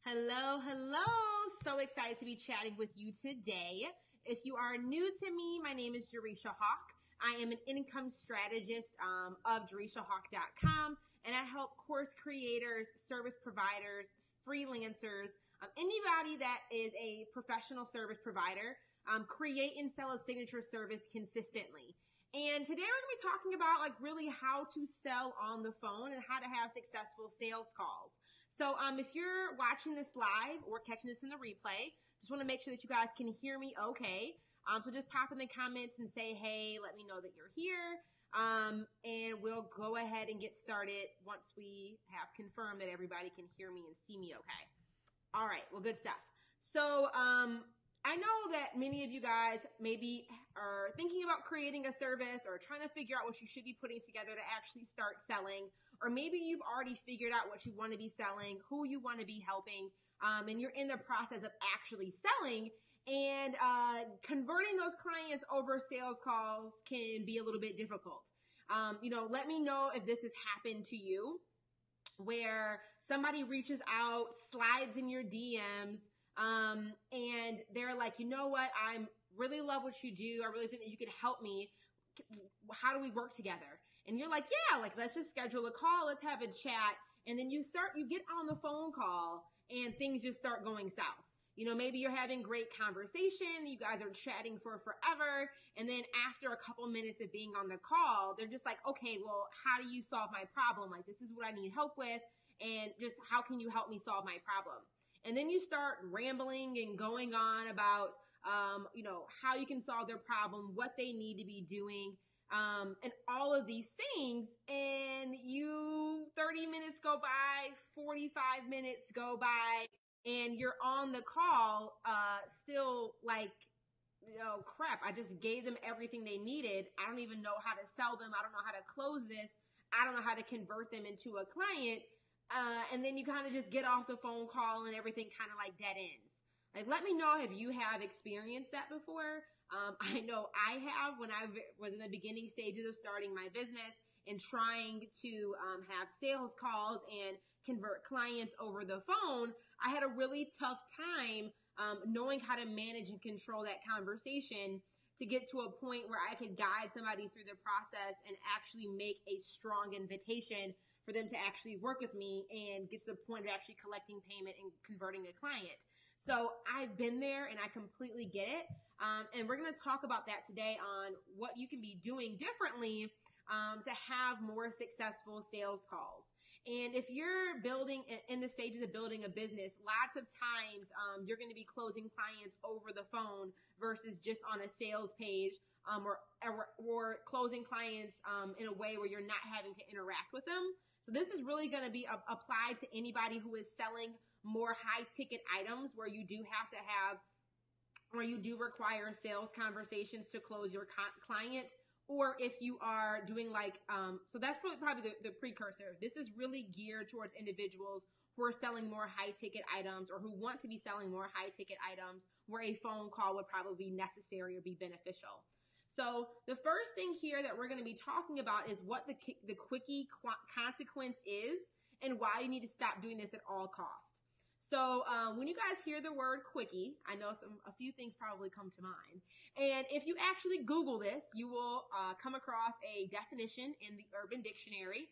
Hello, hello. So excited to be chatting with you today. If you are new to me, my name is Jerisha Hawk. I am an income strategist of JerishaHawk.com, and I help course creators, service providers, freelancers, anybody that is a professional service provider, create and sell a signature service consistently. And today we're going to be talking about really how to sell on the phone and how to have successful sales calls. So if you're watching this live or catching this in the replay, just want to make sure that you guys can hear me okay. So just pop in the comments and say, hey, let me know that you're here. And we'll go ahead and get started once we have confirmed that everybody can hear me and see me okay. All right, well, good stuff. So I know that many of you guys maybe are thinking about creating a service or trying to figure out what you should be putting together to actually start selling. Or maybe you've already figured out what you want to be selling, who you want to be helping, and you're in the process of actually selling. And converting those clients over sales calls can be a little bit difficult. Let me know if this has happened to you, where somebody reaches out, slides in your DMs, and they're like, you know what, I really love what you do. I really think that you can help me. How do we work together? And you're like, yeah, let's just schedule a call. Let's have a chat. And then you get on the phone call and things just start going south. Maybe you're having great conversation. You guys are chatting for forever. And then after a couple minutes of being on the call, they're just like, okay, well, how do you solve my problem? This is what I need help with. And just how can you help me solve my problem? And then you start rambling and going on about, how you can solve their problem, what they need to be doing, and all of these things. And 30 minutes go by, 45 minutes go by, and you're on the call, still crap, I just gave them everything they needed. I don't even know how to sell them. I don't know how to close this. I don't know how to convert them into a client. And then you kind of just get off the phone call and everything kind of dead ends. Let me know if you have experienced that before. I know I have when I was in the beginning stages of starting my business and trying to have sales calls and convert clients over the phone. I had a really tough time knowing how to manage and control that conversation to get to a point where I could guide somebody through the process and actually make a strong invitation for them to actually work with me and get to the point of actually collecting payment and converting a client. So I've been there and I completely get it. And we're going to talk about that today on what you can be doing differently to have more successful sales calls. And if you're building in the stages of building a business, lots of times you're going to be closing clients over the phone versus just on a sales page, or closing clients in a way where you're not having to interact with them. So this is really going to be applied to anybody who is selling more high ticket items where you do require sales conversations to close your client. Or if you are doing so that's probably the precursor. This is really geared towards individuals who are selling more high ticket items or who want to be selling more high ticket items where a phone call would probably be necessary or be beneficial. So the first thing here that we're going to be talking about is what the Quickie Consequence is and why you need to stop doing this at all costs. So when you guys hear the word Quickie, I know a few things probably come to mind. And if you actually Google this, you will come across a definition in the Urban Dictionary.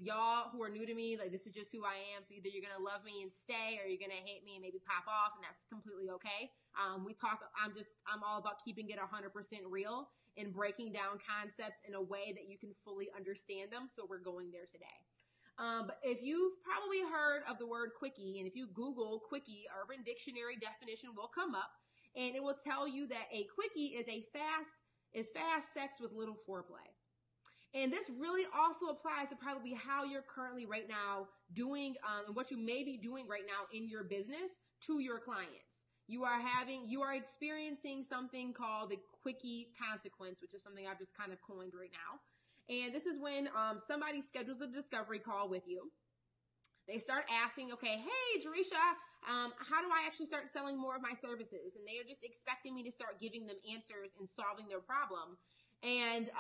Y'all who are new to me, this is just who I am. So either you're going to love me and stay, or you're going to hate me and maybe pop off, and that's completely okay. I'm all about keeping it 100% real and breaking down concepts in a way that you can fully understand them. So we're going there today. But if you've probably heard of the word Quickie, and if you Google Quickie, Urban Dictionary definition will come up, and it will tell you that a Quickie is fast sex with little foreplay. And this really also applies to probably how you're currently right now doing, and what you may be doing right now in your business to your clients. You are experiencing something called the Quickie Consequence, which is something I've just kind of coined right now. And this is when somebody schedules a discovery call with you. They start asking, okay, hey, Jerisha, how do I actually start selling more of my services? And they are just expecting me to start giving them answers and solving their problem. And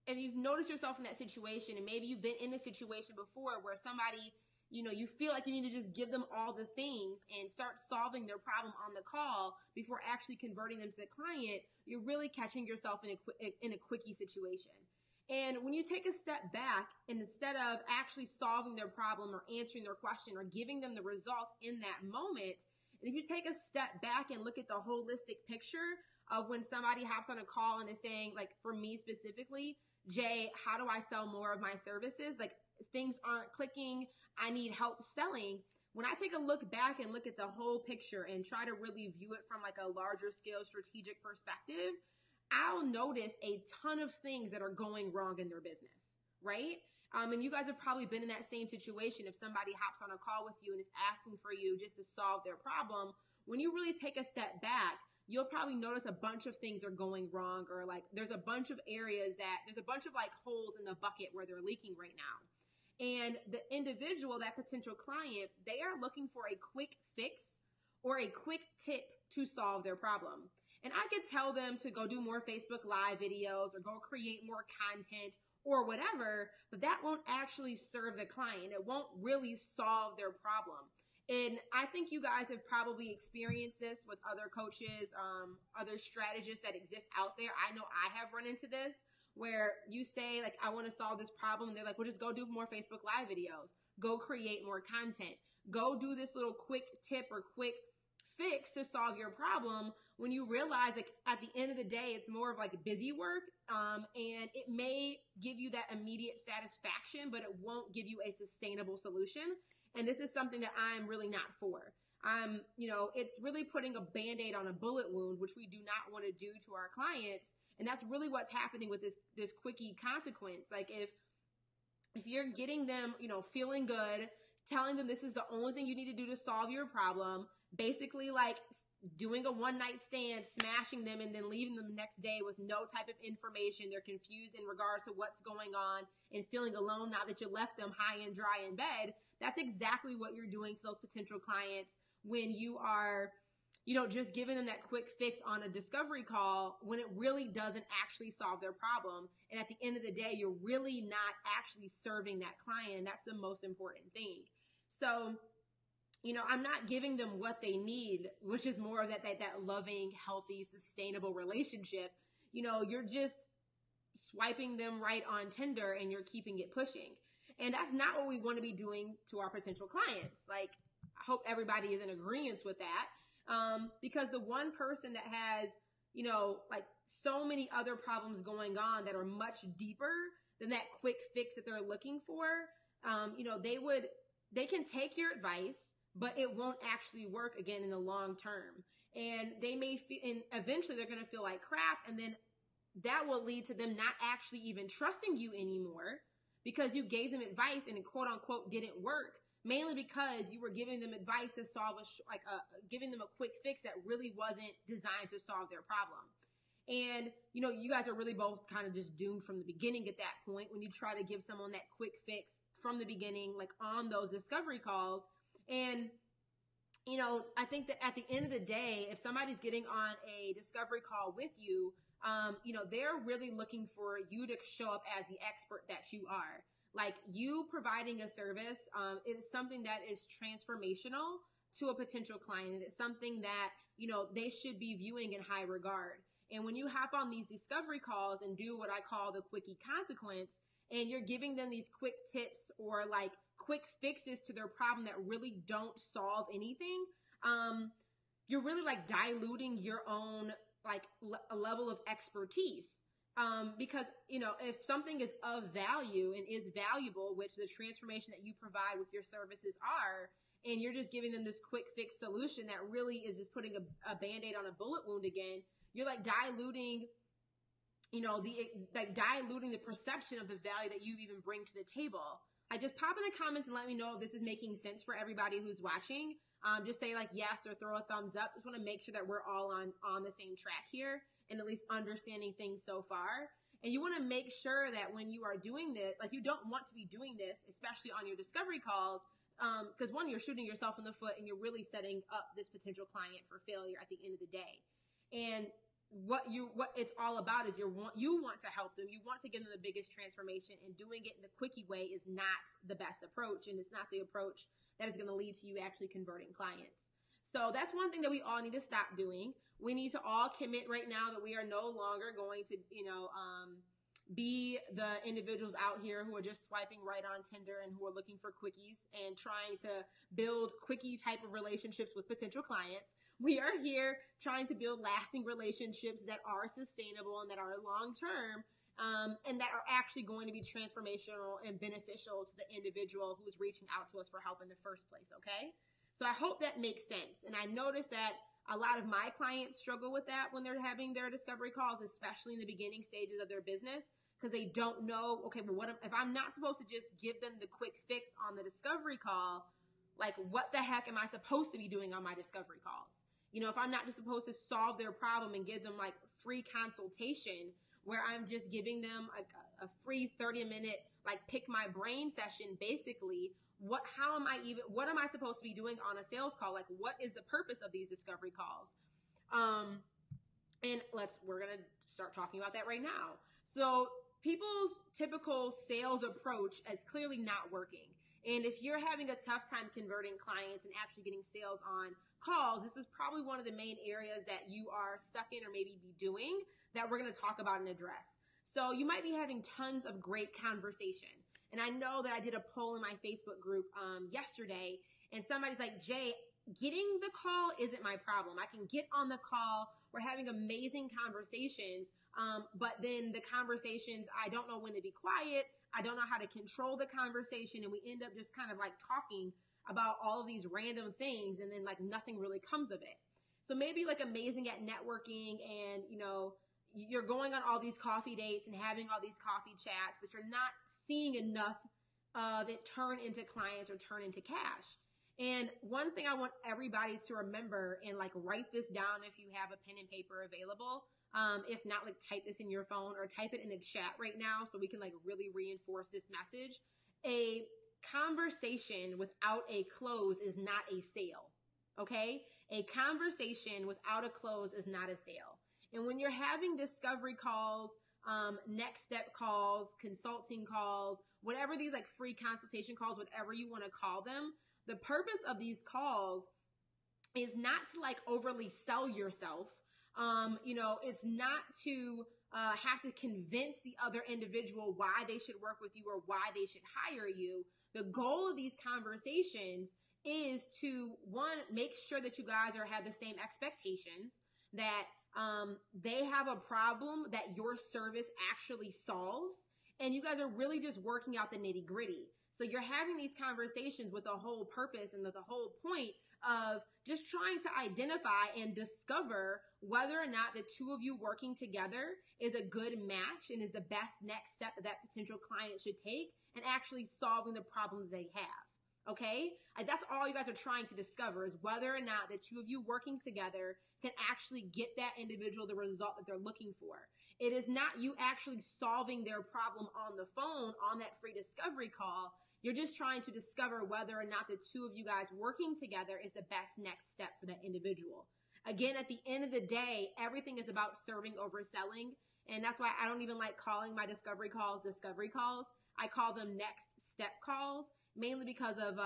if you've noticed yourself in that situation, and maybe you've been in this situation before where somebody you feel like you need to just give them all the things and start solving their problem on the call before actually converting them to the client, you're really catching yourself in a quickie situation. And when you take a step back, and instead of actually solving their problem or answering their question or giving them the results in that moment, and if you take a step back and look at the holistic picture of when somebody hops on a call and is saying, like, for me specifically, Jay, how do I sell more of my services? Like, things aren't clicking. I need help selling. When I take a look back and look at the whole picture and try to really view it from like a larger scale strategic perspective, I'll notice a ton of things that are going wrong in their business, right? And you guys have probably been in that same situation. If somebody hops on a call with you and is asking for you just to solve their problem, when you really take a step back, you'll probably notice a bunch of things are going wrong, or like there's a bunch of areas there's a bunch of like holes in the bucket where they're leaking right now. And the individual, that potential client, they are looking for a quick fix or a quick tip to solve their problem. And I could tell them to go do more Facebook Live videos or go create more content or whatever, but that won't actually serve the client. It won't really solve their problem. And I think you guys have probably experienced this with other coaches, other strategists that exist out there. I know I have run into this, where you say, like, I want to solve this problem. And they're like, well, just go do more Facebook Live videos. Go create more content. Go do this little quick tip or quick fix to solve your problem, when you realize, like, at the end of the day, it's more of like busy work. And it may give you that immediate satisfaction, but it won't give you a sustainable solution. And this is something that I'm really not for. It's really putting a Band-Aid on a bullet wound, which we do not want to do to our clients. And that's really what's happening with this quickie consequence. Like, if you're getting them, feeling good, telling them this is the only thing you need to do to solve your problem, basically like doing a one-night stand, smashing them, and then leaving them the next day with no type of information. They're confused in regards to what's going on and feeling alone now that you left them high and dry in bed. That's exactly what you're doing to those potential clients when you are, just giving them that quick fix on a discovery call, when it really doesn't actually solve their problem. And at the end of the day, you're really not actually serving that client. And that's the most important thing. So, I'm not giving them what they need, which is more of that loving, healthy, sustainable relationship. You're just swiping them right on Tinder and you're keeping it pushing. And that's not what we want to be doing to our potential clients. Like, I hope everybody is in agreement with that. Because the one person that has, like so many other problems going on that are much deeper than that quick fix that they're looking for, they can take your advice, but it won't actually work again in the long term. And they may feel, and eventually they're going to feel like crap. And then that will lead to them not actually even trusting you anymore, because you gave them advice and it quote unquote didn't work, mainly because you were giving them advice to solve giving them a quick fix that really wasn't designed to solve their problem. And, you guys are really both kind of just doomed from the beginning at that point when you try to give someone that quick fix from the beginning, like on those discovery calls. And, I think that at the end of the day, if somebody's getting on a discovery call with you, they're really looking for you to show up as the expert that you are. Like, you providing a service is something that is transformational to a potential client. It's something that, they should be viewing in high regard. And when you hop on these discovery calls and do what I call the quickie consequence, and you're giving them these quick tips or like quick fixes to their problem that really don't solve anything, you're really like diluting your own like a level of expertise. Because, if something is of value and is valuable, which the transformation that you provide with your services are, and you're just giving them this quick fix solution that really is just putting a Band-Aid on a bullet wound again, you're like diluting, diluting the perception of the value that you even bring to the table. Just pop in the comments and let me know if this is making sense for everybody who's watching. Just say like yes or throw a thumbs up. Just want to make sure that we're all on the same track here and at least understanding things so far. And you want to make sure that when you are doing this, like, you don't want to be doing this, especially on your discovery calls, because one, you're shooting yourself in the foot and you're really setting up this potential client for failure at the end of the day. And what it's all about is you want to help them. You want to give them the biggest transformation, and doing it in the quickie way is not the best approach, and it's not the approach that is going to lead to you actually converting clients. So that's one thing that we all need to stop doing. We need to all commit right now that we are no longer going to, be the individuals out here who are just swiping right on Tinder and who are looking for quickies and trying to build quickie type of relationships with potential clients. We are here trying to build lasting relationships that are sustainable and that are long-term, and that are actually going to be transformational and beneficial to the individual who's reaching out to us for help in the first place, okay? So I hope that makes sense. And I noticed that a lot of my clients struggle with that when they're having their discovery calls, especially in the beginning stages of their business, because they don't know, okay, well, if I'm not supposed to just give them the quick fix on the discovery call, like what the heck am I supposed to be doing on my discovery calls? If I'm not just supposed to solve their problem and give them like free consultation where I'm just giving them a free 30-minute like pick my brain session, basically, what am I supposed to be doing on a sales call? Like, what is the purpose of these discovery calls? And we're going to start talking about that right now. So people's typical sales approach is clearly not working. And if you're having a tough time converting clients and actually getting sales on calls, this is probably one of the main areas that you are stuck in or maybe be doing that we're going to talk about and address. So you might be having tons of great conversation. And I know that I did a poll in my Facebook group yesterday, and somebody's like, Jay, getting the call isn't my problem. I can get on the call. We're having amazing conversations, but then the conversations, I don't know when to be quiet. I don't know how to control the conversation, and we end up just kind of like talking about all of these random things, and then like nothing really comes of it. So maybe like amazing at networking, and you're going on all these coffee dates and having all these coffee chats, but you're not seeing enough of it turn into clients or turn into cash. And one thing I want everybody to remember, and like write this down if you have a pen and paper available. If not, like type this in your phone or type it in the chat right now so we can like really reinforce this message. A conversation without a close is not a sale. Okay? A conversation without a close is not a sale. And when you're having discovery calls, next step calls, consulting calls, whatever these like free consultation calls, whatever you want to call them, the purpose of these calls is not to like overly sell yourself. It's not to have to convince the other individual why they should work with you or why they should hire you. The goal of these conversations is to, one, make sure that you guys have the same expectations, that they have a problem that your service actually solves, and you guys are really just working out the nitty gritty. So you're having these conversations with the whole purpose and the whole point of just trying to identify and discover whether or not the two of you working together is a good match and is the best next step that potential client should take and actually solving the problem that they have. Okay? That's all you guys are trying to discover, is whether or not the two of you working together can actually get that individual the result that they're looking for. It is not you actually solving their problem on the phone on that free discovery call. You're just trying to discover whether or not the two of you guys working together is the best next step for that individual. Again, at the end of the day, everything is about serving over selling. And that's why I don't even like calling my discovery calls. I call them next step calls, mainly because of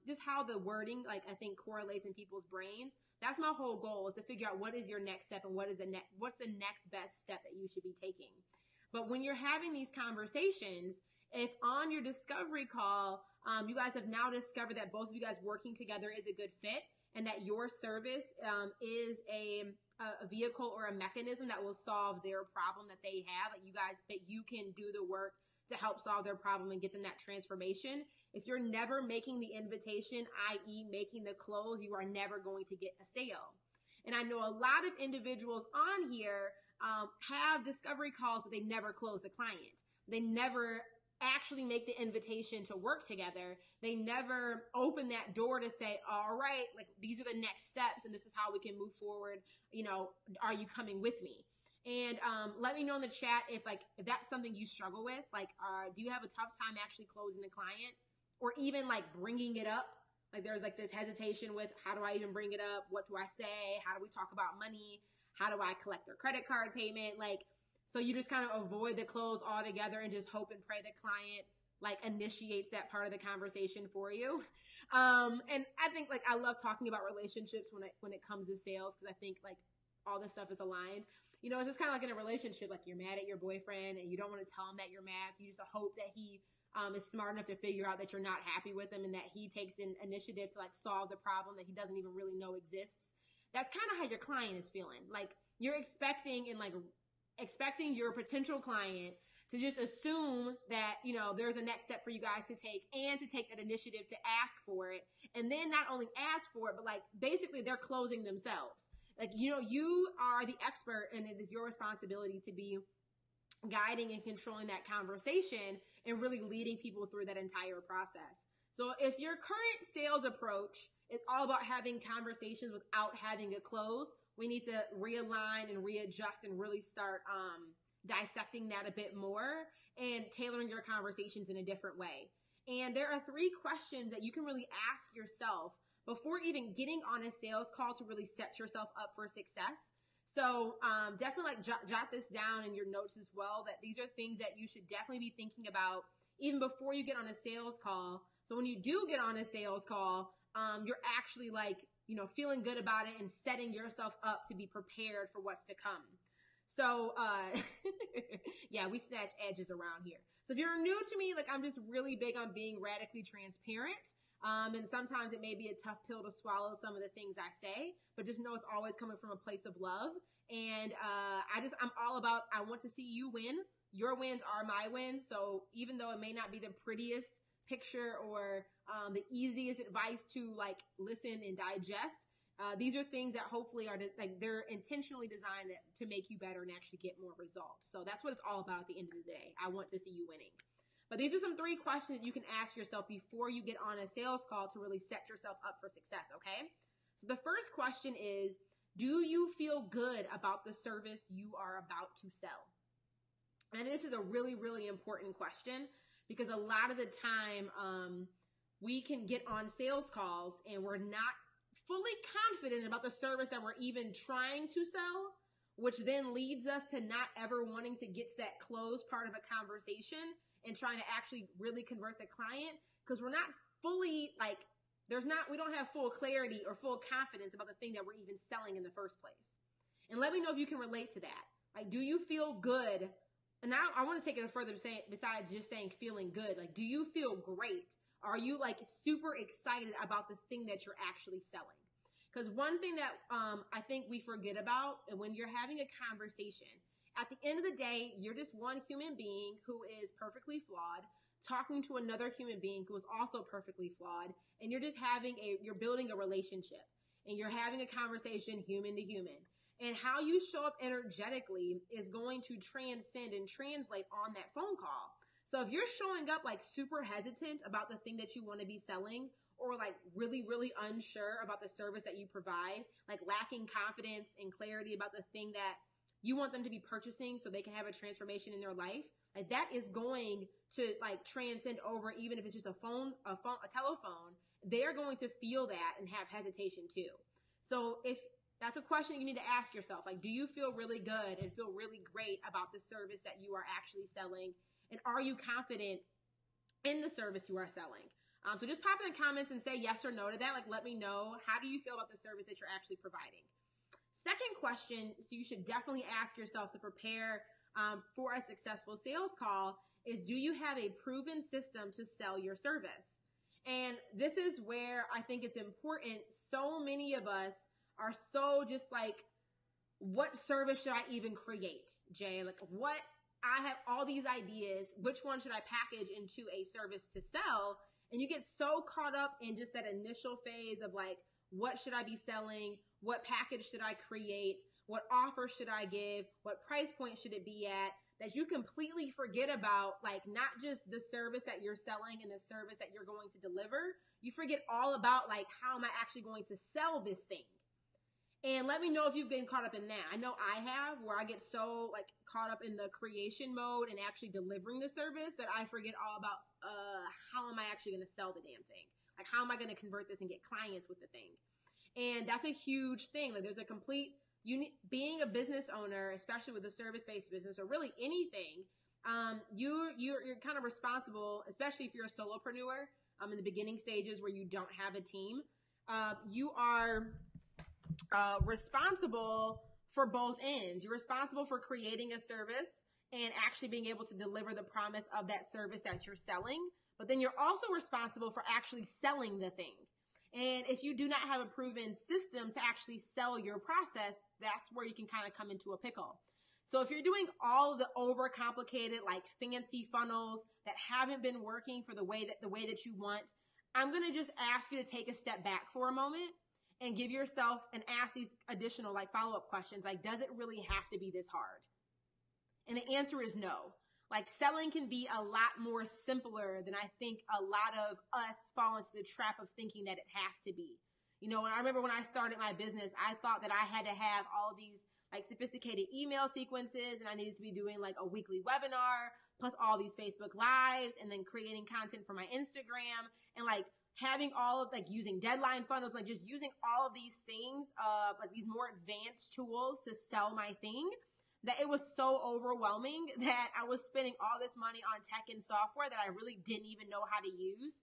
just how the wording, like I think, correlates in people's brains. That's my whole goal, is to figure out what is your next step and what's the next best step that you should be taking. But when you're having these conversations, if on your discovery call, you guys have now discovered that both of you guys working together is a good fit, and that your service is a vehicle or a mechanism that will solve their problem that they have, that you can do the work to help solve their problem and get them that transformation. If you're never making the invitation, i.e. making the close, you are never going to get a sale. And I know a lot of individuals on here have discovery calls, but they never close the client. They never actually make the invitation to work together. They never open that door to say, all right, like these are the next steps and this is how we can move forward. Are you coming with me? And let me know in the chat if that's something you struggle with. Do you have a tough time actually closing the client, or even like bringing it up? Like there's like this hesitation with, how do I even bring it up? What do I say? How do we talk about money? How do I collect their credit card payment? Like, so you just kind of avoid the close altogether and just hope and pray the client like initiates that part of the conversation for you. And I think like I love talking about relationships when it comes to sales, because I think like all this stuff is aligned. You know, it's just kind of like in a relationship, like you're mad at your boyfriend and you don't want to tell him that you're mad. So you just hope that he is smart enough to figure out that you're not happy with him and that he takes an initiative to like solve the problem that he doesn't even really know exists. That's kind of how your client is feeling. Like you're expecting your potential client to just assume that, you know, there's a next step for you guys to take and to take that initiative to ask for it. And then not only ask for it, but like basically they're closing themselves. Like, you know, you are the expert and it is your responsibility to be guiding and controlling that conversation and really leading people through that entire process. So if your current sales approach is all about having conversations without having a close, we need to realign and readjust and really start dissecting that a bit more and tailoring your conversations in a different way. And there are 3 questions that you can really ask yourself before even getting on a sales call to really set yourself up for success. So definitely like jot this down in your notes as well, that these are things that you should definitely be thinking about even before you get on a sales call. So when you do get on a sales call, you're actually like, you know, feeling good about it and setting yourself up to be prepared for what's to come. So, yeah, we snatch edges around here. So if you're new to me, like I'm just really big on being radically transparent. And sometimes it may be a tough pill to swallow some of the things I say, but just know it's always coming from a place of love. And I'm all about, I want to see you win. Your wins are my wins. So even though it may not be the prettiest picture or the easiest advice to like listen and digest, these are things that hopefully are like they're intentionally designed to make you better and actually get more results. So that's what it's all about at the end of the day. I want to see you winning. But these are some 3 questions that you can ask yourself before you get on a sales call to really set yourself up for success, okay? So the first question is, do you feel good about the service you are about to sell? And this is a really, really important question because a lot of the time we can get on sales calls and we're not fully confident about the service that we're even trying to sell, which then leads us to not ever wanting to get to that close part of a conversation and trying to actually really convert the client because we're not fully like, we don't have full clarity or full confidence about the thing that we're even selling in the first place. And let me know if you can relate to that. Like, do you feel good? And now I want to take it further besides just saying feeling good. Like, do you feel great? Are you like super excited about the thing that you're actually selling? Because one thing that I think we forget about when you're having a conversation, at the end of the day, you're just one human being who is perfectly flawed, talking to another human being who is also perfectly flawed, and you're just you're building a relationship, and you're having a conversation human to human. And how you show up energetically is going to transcend and translate on that phone call. So if you're showing up like super hesitant about the thing that you want to be selling, or like really, really unsure about the service that you provide, like lacking confidence and clarity about the thing that you want them to be purchasing so they can have a transformation in their life, like that is going to like transcend over, even if it's just a telephone, they're going to feel that and have hesitation too. So if that's a question you need to ask yourself, like, do you feel really good and feel really great about the service that you are actually selling? And are you confident in the service you are selling? So just pop in the comments and say yes or no to that. Like, let me know, how do you feel about the service that you're actually providing? Second question, so you should definitely ask yourself to prepare for a successful sales call, is do you have a proven system to sell your service? And this is where I think it's important. So many of us are so just like, what service should I even create, Jay? Like, what? I have all these ideas. Which one should I package into a service to sell? And you get so caught up in just that initial phase of like, what should I be selling? What package should I create? What offer should I give? What price point should it be at? That you completely forget about like not just the service that you're selling and the service that you're going to deliver. You forget all about like, how am I actually going to sell this thing? And let me know if you've been caught up in that. I know I have, where I get so like caught up in the creation mode and actually delivering the service that I forget all about how am I actually going to sell the damn thing? Like, how am I going to convert this and get clients with the thing? And that's a huge thing. Like, there's a complete being a business owner, especially with a service-based business or really anything, you're kind of responsible, especially if you're a solopreneur, in the beginning stages where you don't have a team. You are responsible for both ends. You're responsible for creating a service and actually being able to deliver the promise of that service that you're selling. But then you're also responsible for actually selling the thing. And if you do not have a proven system to actually sell your process, that's where you can kind of come into a pickle. So if you're doing all of the overcomplicated, like fancy funnels that haven't been working for the way that you want, I'm going to just ask you to take a step back for a moment and give yourself and ask these additional like follow-up questions. Like, does it really have to be this hard? And the answer is no. Like, selling can be a lot more simpler than I think a lot of us fall into the trap of thinking that it has to be. You know, I remember when I started my business, I thought that I had to have all these like sophisticated email sequences, and I needed to be doing like a weekly webinar, plus all these Facebook Lives, and then creating content for my Instagram, and like having all of like using deadline funnels, like just using all of these things, like these more advanced tools to sell my thing, that it was so overwhelming that I was spending all this money on tech and software that I really didn't even know how to use.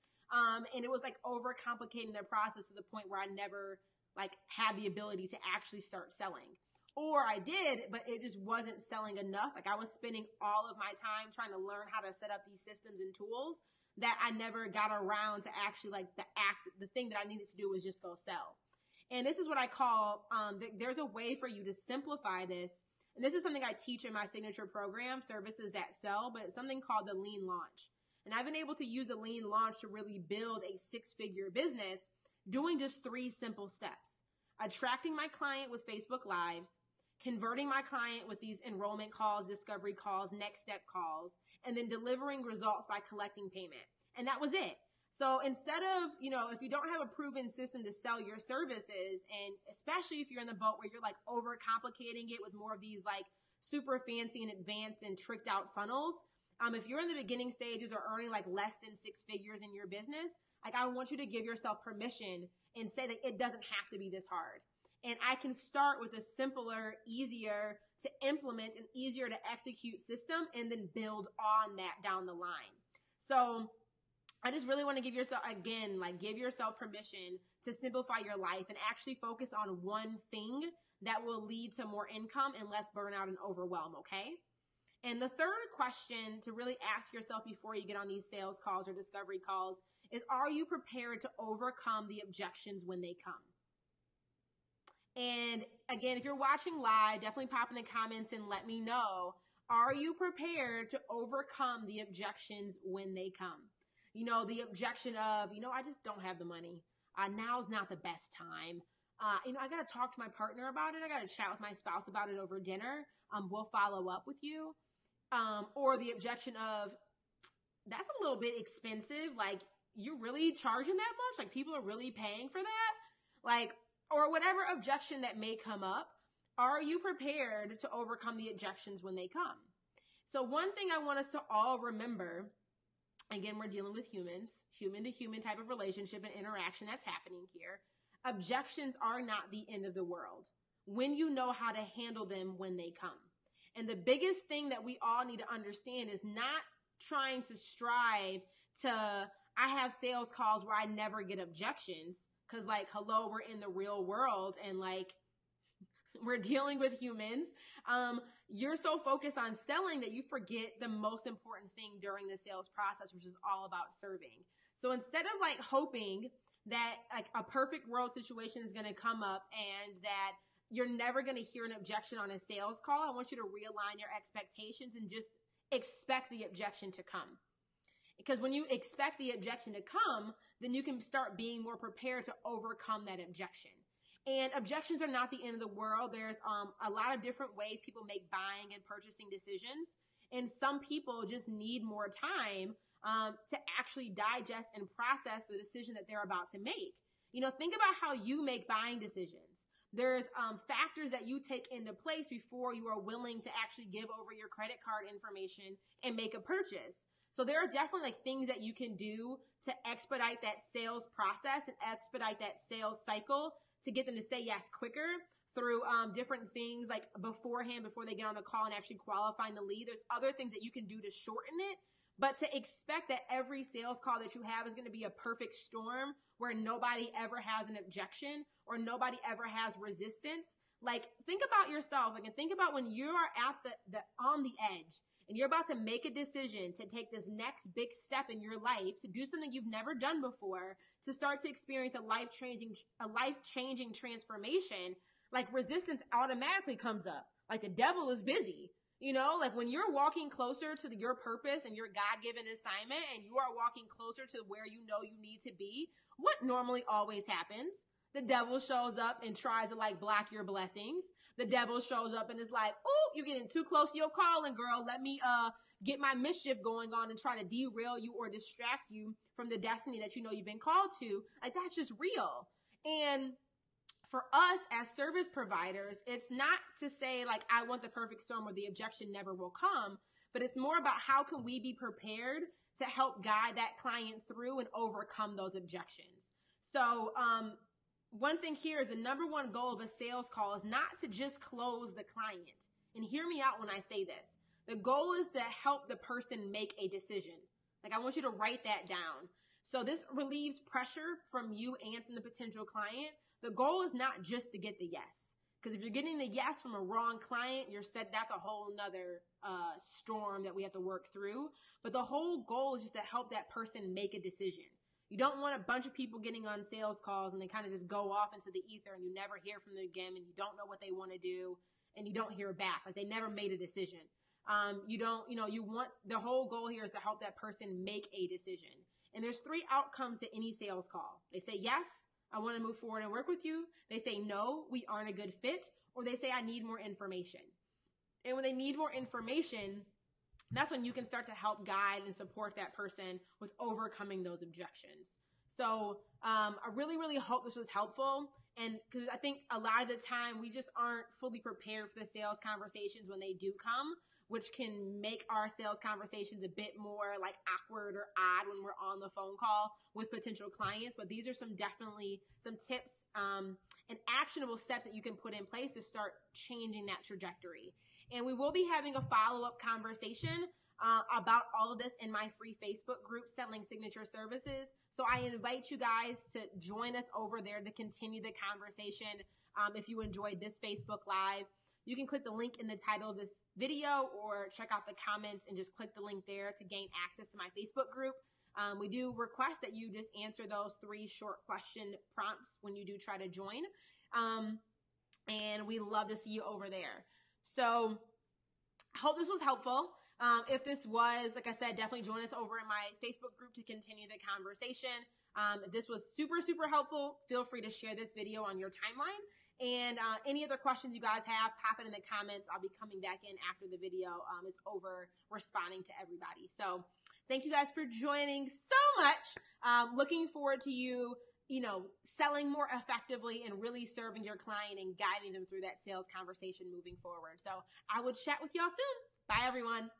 And it was like overcomplicating the process to the point where I never like had the ability to actually start selling. Or I did, but it just wasn't selling enough. Like I was spending all of my time trying to learn how to set up these systems and tools that I never got around to actually like the thing that I needed to do was just go sell. And this is what I call, there's a way for you to simplify this. And this is something I teach in my signature program, Services That Sell, but it's something called the lean launch. And I've been able to use a lean launch to really build a 6-figure business doing just 3 simple steps. Attracting my client with Facebook Lives, converting my client with these enrollment calls, discovery calls, next step calls, and then delivering results by collecting payment. And that was it. So instead of, you know, if you don't have a proven system to sell your services, and especially if you're in the boat where you're like overcomplicating it with more of these like super fancy and advanced and tricked out funnels, if you're in the beginning stages or earning like less than 6 figures in your business, like I want you to give yourself permission and say that it doesn't have to be this hard. And I can start with a simpler, easier to implement and easier to execute system and then build on that down the line. So I just really want to give yourself, again, like give yourself permission to simplify your life and actually focus on one thing that will lead to more income and less burnout and overwhelm, okay? And the third question to really ask yourself before you get on these sales calls or discovery calls is, are you prepared to overcome the objections when they come? And again, if you're watching live, definitely pop in the comments and let me know, are you prepared to overcome the objections when they come? You know, the objection of, you know, I just don't have the money. Now's not the best time. You know, I got to talk to my partner about it. I got to chat with my spouse about it over dinner. We'll follow up with you. Or the objection of, that's a little bit expensive. Like, you're really charging that much? Like, people are really paying for that? Like, or whatever objection that may come up. Are you prepared to overcome the objections when they come? So one thing I want us to all remember, again, we're dealing with humans, human to human type of relationship and interaction that's happening here. Objections are not the end of the world when you know how to handle them when they come. And the biggest thing that we all need to understand is not trying to strive to, I have sales calls where I never get objections, because like, hello, we're in the real world and like, we're dealing with humans. You're so focused on selling that you forget the most important thing during the sales process, which is all about serving. So instead of like hoping that like a perfect world situation is going to come up and that you're never going to hear an objection on a sales call, I want you to realign your expectations and just expect the objection to come. Because when you expect the objection to come, then you can start being more prepared to overcome that objection. And objections are not the end of the world. There's a lot of different ways people make buying and purchasing decisions. And some people just need more time to actually digest and process the decision that they're about to make. You know, think about how you make buying decisions. There's factors that you take into place before you are willing to actually give over your credit card information and make a purchase. So there are definitely like things that you can do to expedite that sales process and expedite that sales cycle to get them to say yes quicker. through different things like beforehand, before they get on the call and actually qualifying the lead. There's other things that you can do to shorten it, but to expect that every sales call that you have is going to be a perfect storm where nobody ever has an objection or nobody ever has resistance. Like, think about yourself, like, and think about when you are at the on the edge and you're about to make a decision to take this next big step in your life, to do something you've never done before, to start to experience a life-changing transformation. Like, resistance automatically comes up. Like, the devil is busy. You know, like when you're walking closer to your purpose and your God-given assignment, and you are walking closer to where you know you need to be, what normally always happens? The devil shows up and tries to like block your blessings. The devil shows up and is like, oh, you're getting too close to your calling, girl. Let me get my mischief going on and try to derail you or distract you from the destiny that you know you've been called to. Like, that's just real. And for us as service providers, it's not to say like, I want the perfect storm or the objection never will come, but it's more about how can we be prepared to help guide that client through and overcome those objections. So one thing here is the number one goal of a sales call is not to just close the client. And hear me out when I say this. The goal is to help the person make a decision. Like, I want you to write that down. So this relieves pressure from you and from the potential client. The goal is not just to get the yes. Because if you're getting the yes from a wrong client, you're said that's a whole nother storm that we have to work through. But the whole goal is just to help that person make a decision. You don't want a bunch of people getting on sales calls and they kind of just go off into the ether and you never hear from them again and you don't know what they want to do and you don't hear back. Like, they never made a decision. You want, the whole goal here is to help that person make a decision. And there's 3 outcomes to any sales call. They say, yes, I want to move forward and work with you. They say, no, we aren't a good fit. Or they say, I need more information. And when they need more information, that's when you can start to help guide and support that person with overcoming those objections. So I really, really hope this was helpful. And because I think a lot of the time we just aren't fully prepared for the sales conversations when they do come, which can make our sales conversations a bit more like awkward or odd when we're on the phone call with potential clients. But these are definitely some tips and actionable steps that you can put in place to start changing that trajectory. And we will be having a follow-up conversation about all of this in my free Facebook group, Selling Signature Services. So I invite you guys to join us over there to continue the conversation. If you enjoyed this Facebook Live, you can click the link in the title of this video or check out the comments and just click the link there to gain access to my Facebook group. We do request that you just answer those 3 short question prompts when you do try to join. And we love to see you over there. So I hope this was helpful. If this was, like I said, definitely join us over in my Facebook group to continue the conversation. If this was super, super helpful, feel free to share this video on your timeline. And any other questions you guys have, pop it in the comments. I'll be coming back in after the video is over, responding to everybody. So thank you guys for joining so much. Looking forward to you selling more effectively and really serving your client and guiding them through that sales conversation moving forward. So I will chat with y'all soon. Bye, everyone.